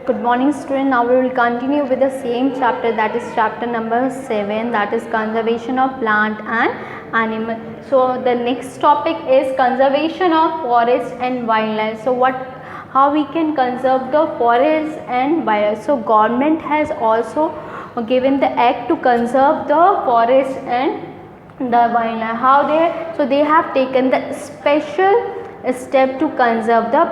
Good morning student. Now we will continue with the same chapter, that is chapter number 7, that is conservation of plant and animal. So the next topic is conservation of forest and wildlife. So how we can conserve the forest and wildlife. So government has also given the act to conserve the forest and the wildlife. So they have taken the special step to conserve the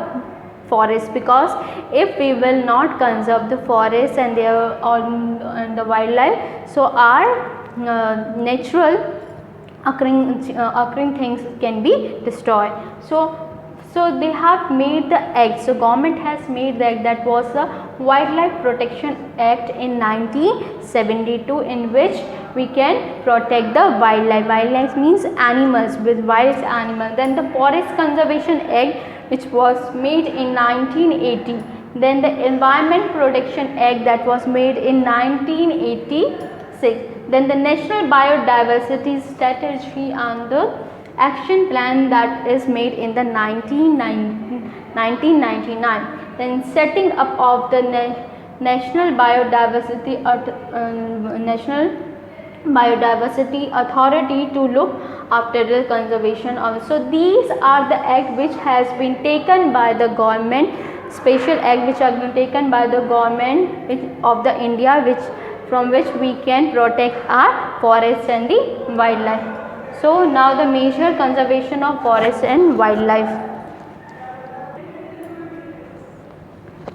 forest, because if we will not conserve the forest and the wildlife, so our natural occurring things can be destroyed. So they have made the act. So government has made the act, that was the Wildlife Protection Act in 1972, in which we can protect the wildlife. Wildlife means animals, with wild animals. Then the Forest Conservation Act, which was made in 1980. Then the Environment Protection Act, that was made in 1986. Then the National Biodiversity Strategy and the Action Plan, that is made in the 1999. Then setting up of the National Biodiversity Authority to look after the conservation of. So these are the act which has been taken by the government, special act which have been taken by the government of the India, from which we can protect our forests and the wildlife. So now the major conservation of forest and wildlife.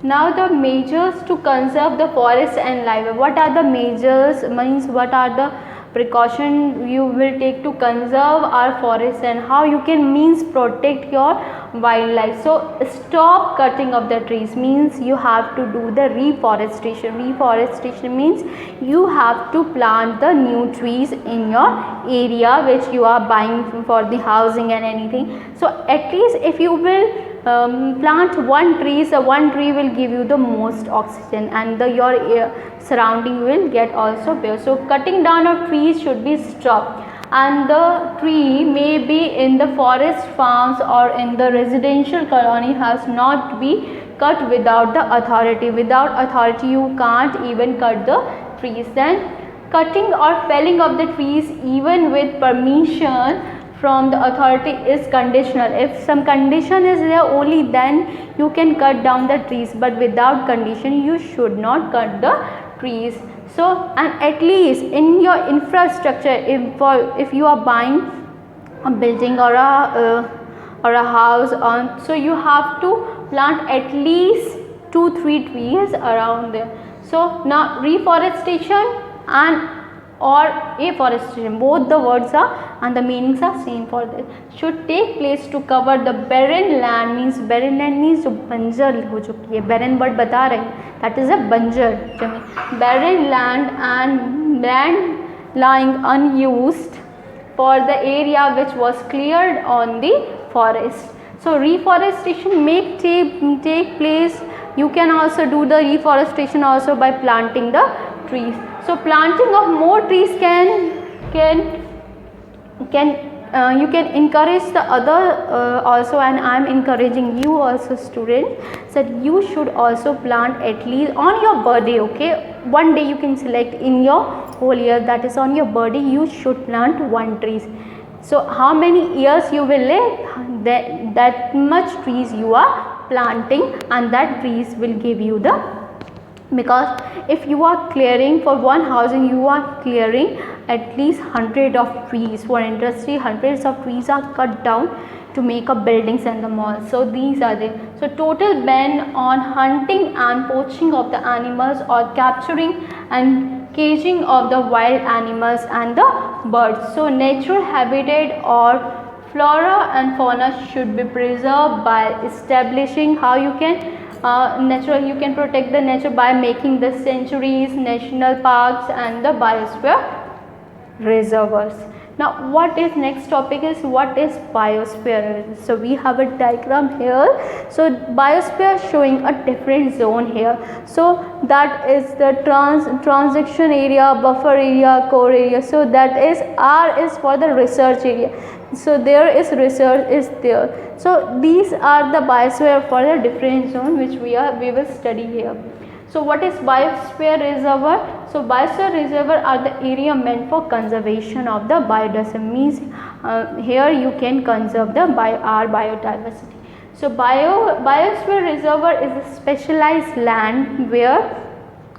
Now the measures to conserve the forest and wildlife. What are the measures, means what are the precaution you will take to conserve our forest, and how you can protect your wildlife. So stop cutting of the trees, means you have to do the reforestation. Reforestation means you have to plant the new trees in your area which you are buying for the housing and anything. So at least if you will plant one tree, so one tree will give you the most oxygen, and your surrounding will get also pure. So cutting down of trees should be stopped, and the tree may be in the forest farms or in the residential colony has not be cut without the authority. Without authority you can't even cut the trees. Then cutting or felling of the trees even with permission from the authority is conditional. If some condition is there, only then you can cut down the trees, but without condition you should not cut the trees. So, and at least in your infrastructure, if you are buying a building or a house so you have to plant at least 2-3 trees around there. So now reforestation and or afforestation, both the words are and the meanings are same for this, should take place to cover the barren land. Means barren land means जो बंजर हो चुकी है, barren word बता रहे हैं, that is a बंजर जमीन. Barren land and land lying unused for the area which was cleared on the forest. So reforestation may take place. You can also do the reforestation also by planting the trees. So planting of more trees you can encourage the other also, and I am encouraging you also students, that you should also plant at least on your birthday. Okay, one day you can select in your whole year, that is on your birthday you should plant one tree. So how many years you will live, that much trees you are planting, and that trees will give you the, because if you are clearing for one housing, you are clearing at least 100 of trees. For industry, hundreds of trees are cut down to make up buildings and the malls. So these are the, so total ban on hunting and poaching of the animals, or capturing and caging of the wild animals and the birds. So natural habitat or flora and fauna should be preserved by establishing how you can you can protect the nature by making the sanctuaries, national parks and the biosphere reservoirs. Now what is next topic is what is biosphere. So we have a diagram here. So biosphere showing a different zone here. So that is the transition area, buffer area, core area. So that is R is for the research area. So there is research is there. So these are the biosphere for the different zone which we will study here. So what is biosphere reservoir? So biosphere reservoir are the area meant for conservation of the biodiversity. Means here you can conserve the our biodiversity. So biosphere reservoir is a specialized land where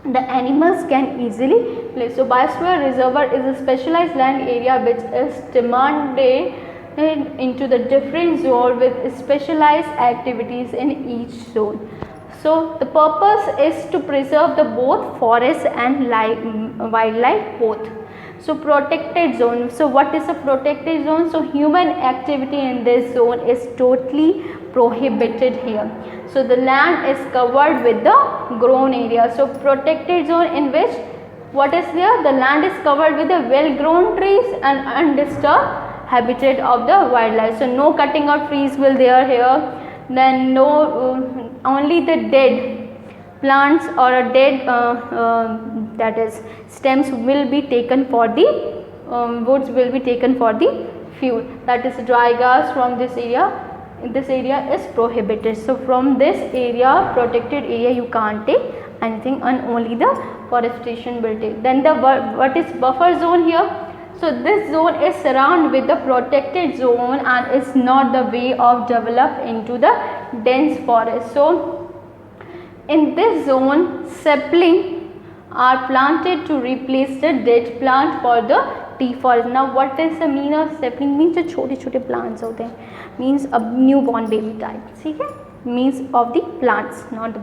the animals can easily live. So biosphere reservoir is a specialized land area which is demanded into the different zone with specialized activities in each zone. So the purpose is to preserve the both forest and wildlife both. So protected zone. So what is a protected zone? So human activity in this zone is totally prohibited here. So the land is covered with the grown area. So protected zone in which what is here? The land is covered with the well grown trees and undisturbed habitat of the wildlife. So no cutting of trees will there here. Then no only the dead plants or a dead that is stems will be taken for the woods will be taken for the fuel, that is dry gas from this area. This area is prohibited. So from this area, protected area, you can't take anything and only the forestation will take. Then the what is buffer zone here? So this zone is surrounded with the protected zone and is not the way of develop into the dense forest. So in this zone, sapling are planted to replace the dead plant for the tea forest. Now what is the meaning of sapling? Means जो छोटे छोटे plants होते हैं, means a newborn baby type. ठीक है? Means of the plants, not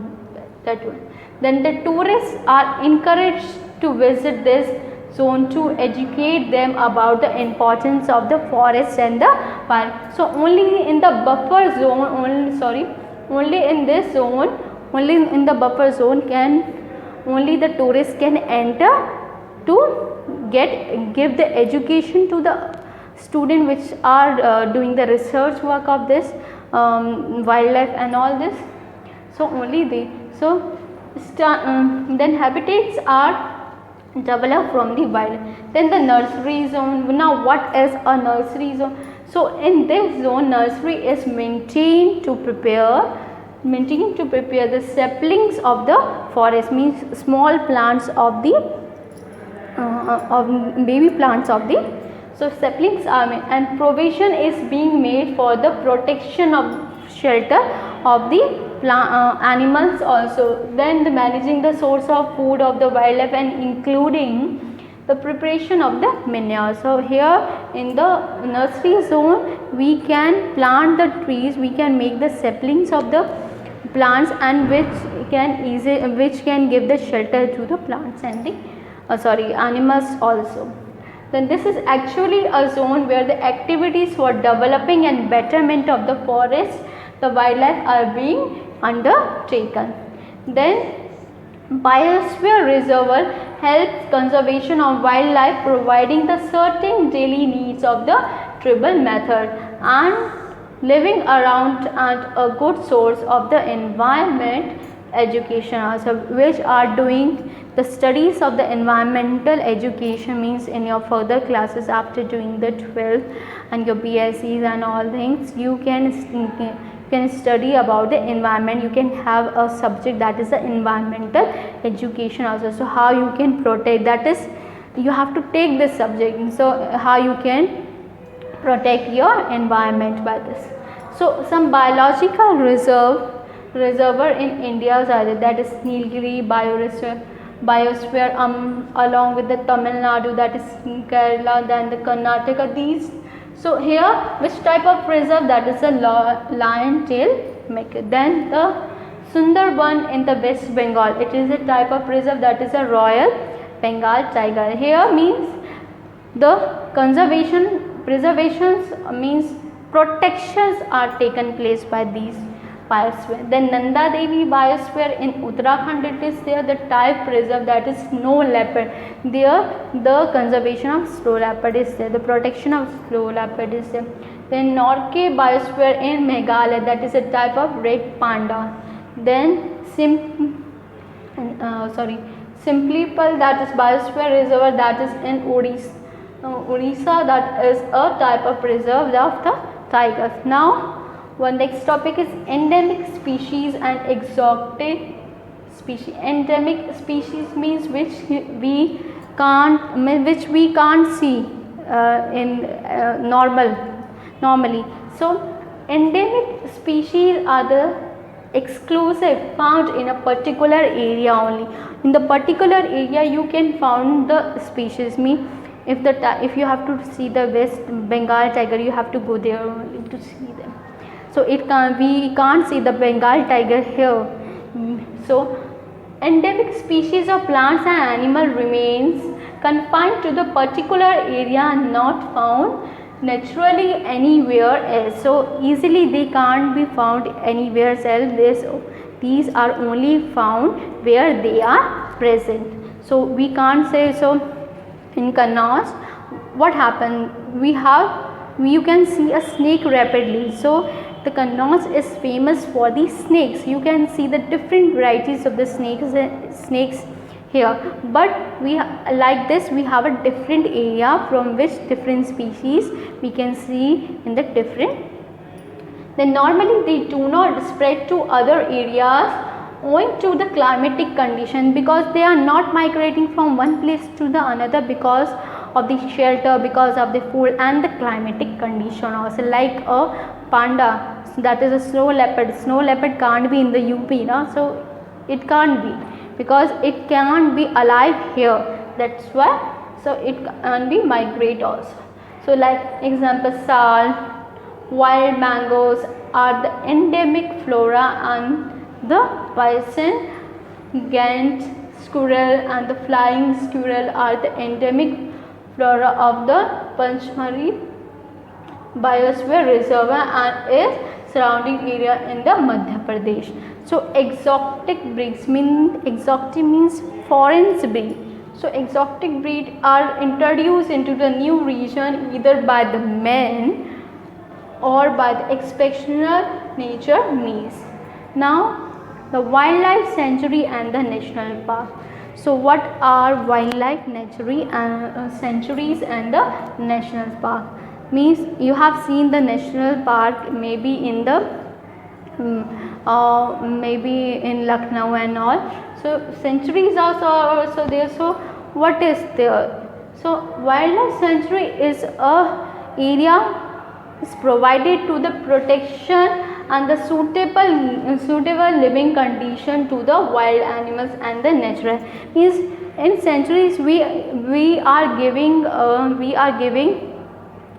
that one. Then the tourists are encouraged to visit this zone to educate them about the importance of the forest and the park. So only in the buffer zone, only in this zone, only in the buffer zone can only the tourists can enter to give the education to the student which are doing the research work of this wildlife and all this. So only they. So then habitats are developed from the wild. Then the nursery zone. Now what is a nursery zone? So in this zone, nursery is maintained to prepare the saplings of the forest, means small plants of the of baby plants of the. So saplings are made and provision is being made for the protection of shelter of the animals also. Then the managing the source of food of the wildlife and including the preparation of the manure. So here in the nursery zone we can plant the trees, we can make the saplings of the plants and which can give the shelter to the plants and the animals also. Then this is actually a zone where the activities for developing and betterment of the forest, the wildlife are being undertaken. Then biosphere reservoir helps conservation of wildlife, providing the certain daily needs of the tribal method and living around and a good source of the environment education also, which are doing the studies of the environmental education, means in your further classes after doing the 12th and your BScs and all things, you can study about the environment. You can have a subject that is the environmental education also. So how you can protect, that is you have to take this subject. So how you can protect your environment by this. So some biological reservoir in India are there, that is Nilgiri biosphere along with the Tamil Nadu, that is Kerala, then the Karnataka. These. So here which type of preserve? That is a lion tail maker. Then the Sundarban in the West Bengal, it is a type of preserve, that is a Royal Bengal tiger. Here means the preservations means protections are taken place by these biosphere. Then Nanda Devi biosphere in Uttarakhand, it is there, the type preserve, that is snow leopard. There the conservation of snow leopard is there, the protection of snow leopard is there. Then Norke biosphere in Meghalaya, that is a type of red panda. Then Simplipal, that is biosphere reservoir, that is in Odisha, that is a type of preserve of the tigers. Now one next topic is endemic species and exotic species. Endemic species means which we can't see in normally. So endemic species are the exclusive found in a particular area only. In the particular area you can find the species. If you have to see the West Bengal tiger, you have to go there only to see them. So we can't see the Bengal tiger here. So endemic species of plants and animal remains confined to the particular area, not found naturally anywhere else. So easily they can't be found anywhere else. These are only found where they are present. So we can't say so. In Kannauj, what happened? You can see a snake rapidly. So the Kannauj is famous for the snakes. You can see the different varieties of the snakes here. But we like this, we have a different area from which different species we can see in the different. Then normally they do not spread to other areas owing to the climatic condition, because they are not migrating from one place to the another because of the shelter, because of the food and the climatic condition also. Like a panda, that is a snow leopard. Snow leopard can't be in the UP, no? So it can't be, because it cannot be alive here, that's why. So it can be migrate also. So like example, sal, wild mangoes are the endemic flora, and the bison, Ghent squirrel and the flying squirrel are the endemic flora of the Panchmari biosphere reserve and its surrounding area in the Madhya Pradesh. So exotic breeds means foreign breed. So exotic breed are introduced into the new region either by the man or by the exceptional nature means. Now the wildlife sanctuary and the national park. So what are wildlife sanctuaries and the national park? Means you have seen the national park maybe in the maybe in Lucknow and all. So sanctuaries also there. So what is there? So wildlife sanctuary is a area is provided to the protection and the suitable living condition to the wild animals and the natural. Means in sanctuaries we are giving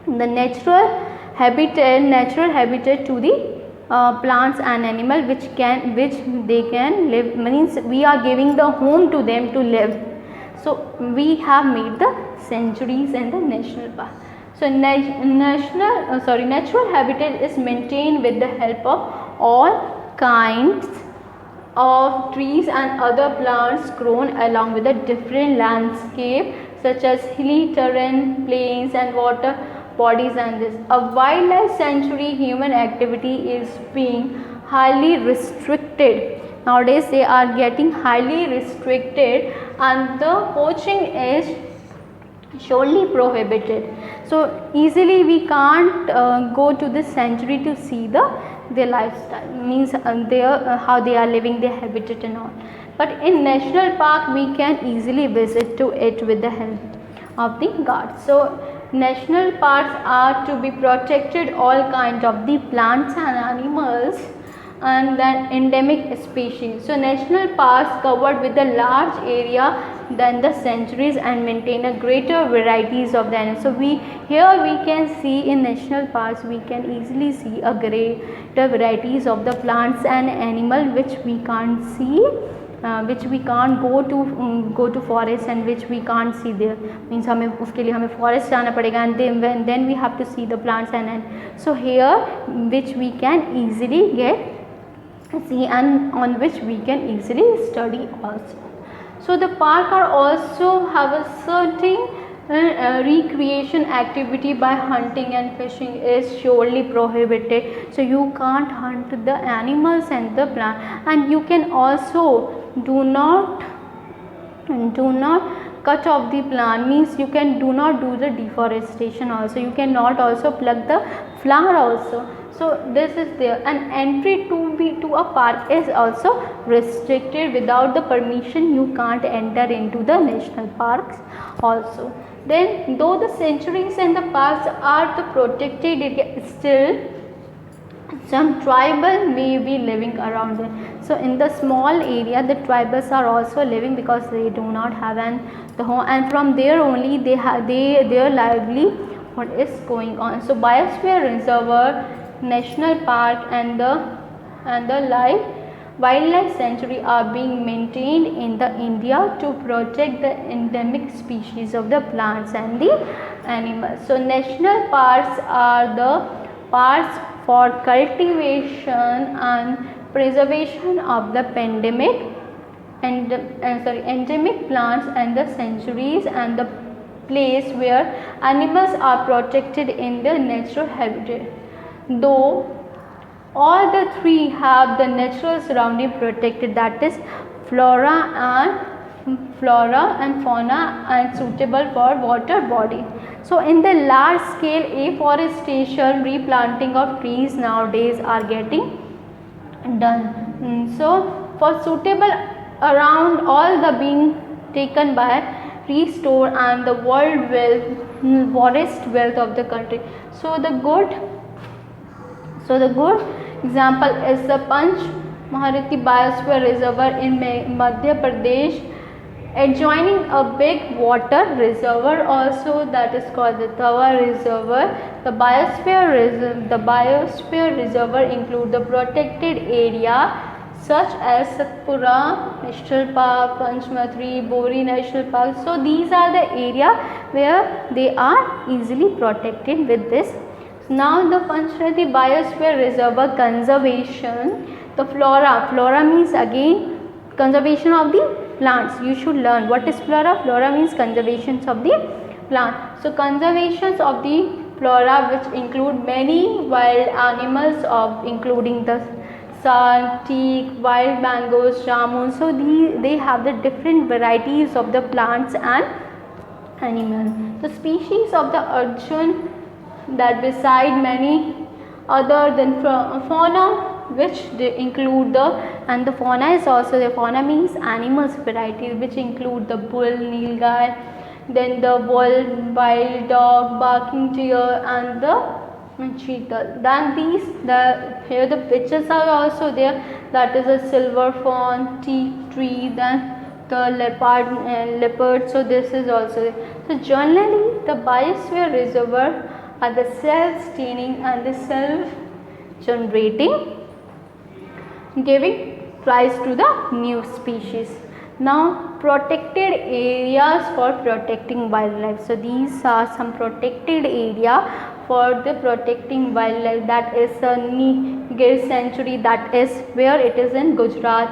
the natural habitat to the plants and animal which they can live. Means we are giving the home to them to live. So we have made the sanctuaries and the national park. So natural habitat is maintained with the help of all kinds of trees and other plants grown along with a different landscape such as hilly terrain, plains and water bodies and this. A wildlife sanctuary human activity is being highly restricted. Nowadays they are getting highly restricted and the poaching is surely prohibited. So easily we can't go to this sanctuary to see their lifestyle, means how they are living, their habitat and all. But in national park we can easily visit to it with the help of the guards. So national parks are to be protected all kinds of the plants and animals and then endemic species. So national parks covered with a large area than the sanctuaries and maintain a greater varieties of the animals. So here we can see in national parks we can easily see a greater varieties of the plants and animal which we can't see, which we can't go to forest and which we can't see there. Means हमें उसके लिए हमें forest जाना पड़ेगा and then we have to see the plants and so here which we can easily get see and on which we can easily study also. So the park are also have a certain recreation activity by hunting and fishing is surely prohibited. So you can't hunt the animals and the plant, and you can also do not cut off the plant, means you can do not do the deforestation also, you cannot also pluck the flower also. So this is there, and entry to a park is also restricted. Without the permission you can't enter into the national parks also. Then though the sanctuaries and the parks are the protected area, still some tribal may be living around it. So in the small area the tribals are also living, because they do not have the home, and from there only they have their livelihood is going on. So biosphere reservoir, national park and the wildlife sanctuary are being maintained in the India to protect the endemic species of the plants and the animals. So national parks are the parks for cultivation and preservation of the endemic plants, and the sanctuaries and the place where animals are protected in their natural habitat. Though all the three have the natural surrounding protected, that is flora and fauna and suitable for water body. So in the large scale afforestation, replanting of trees nowadays are getting done. So for suitable around all the being taken by restore and the forest wealth of the country. So the good example is the Panch Maharathi Biosphere Reservoir in Madhya Pradesh, adjoining a big water reservoir also, that is called the Tawa Reservoir. The biosphere reservoir include the protected area such as Satpura National Park, Panchmatra, Bori National Park. So these are the area where they are easily protected with this. Now the Panchmatra Biosphere Reservoir conservation, the flora means again conservation of the plants. You should learn what is flora. Flora means conservation of the plant. So conservations of the flora, which include many wild animals of including the sun, teak, wild mangoes, jamun. So they have the different varieties of the plants and animals. The species of the arjun, that beside many other than fauna, which they include the fauna is also the fauna means animals varieties, which include the bull, nilgai, then the wolf, wild dog, barking deer and the cheetah. Then here the pictures are also there, that is a silver fawn, teak tree, then the leopard. So this is also there. So generally the biosphere reservoir are the self-sustaining and the self-generating, giving rise to the new species. Now protected areas for protecting wildlife. So these are some protected area for the protecting wildlife, that is a Gir Sanctuary, that is where it is in Gujarat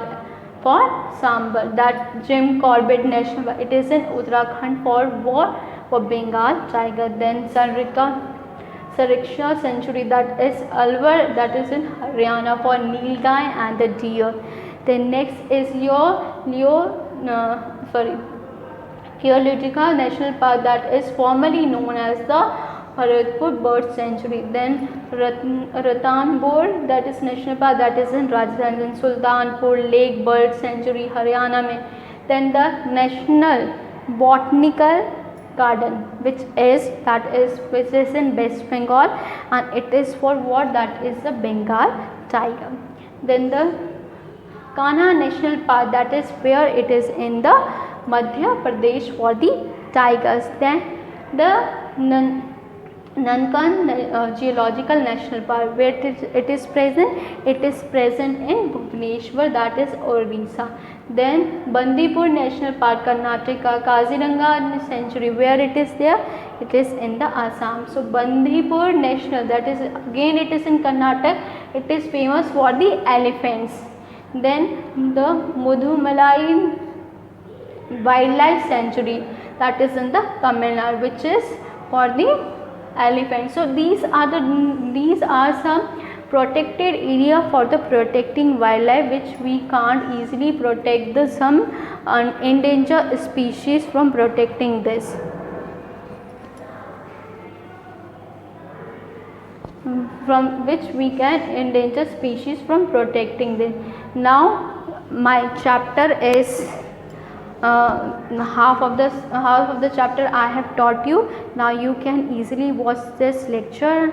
for Sambal, that Jim Corbett National, it is in Uttarakhand for Bengal tiger. Then Sariksha Sanctuary, that is Alwar, that is in Haryana for nilgai and the deer. Then next is Keoladea National Park, that is formerly known as the Bharatpur Bird Sanctuary. Then Ranthambore, that is National Park, that is in Rajasthan. Then Sultanpur Lake Bird Sanctuary, Haryana mein. Then the National Botanical Garden, which is in West Bengal, and it is for what, that is the Bengal tiger. Then the Kanha National Park, that is where it is in the Madhya Pradesh for the tigers. Then the Nankan Geological National Park, where it is present in Bhubaneswar, that is Odisha. Then Bandipur National Park, Karnataka. Kaziranga Sanctuary, where it is there, it is in the Assam. So Bandipur National, that is again it is in Karnataka, it is famous for the elephants. Then the Mudumalai Wildlife Sanctuary, that is in the Tamil Nadu, which is for the elephants. So these are some protected area for the protecting wildlife, which we can't easily protect the some endangered species from protecting this. From which we can endanger species from protecting them. Now my chapter is half of the chapter I have taught you. Now you can easily watch this lecture.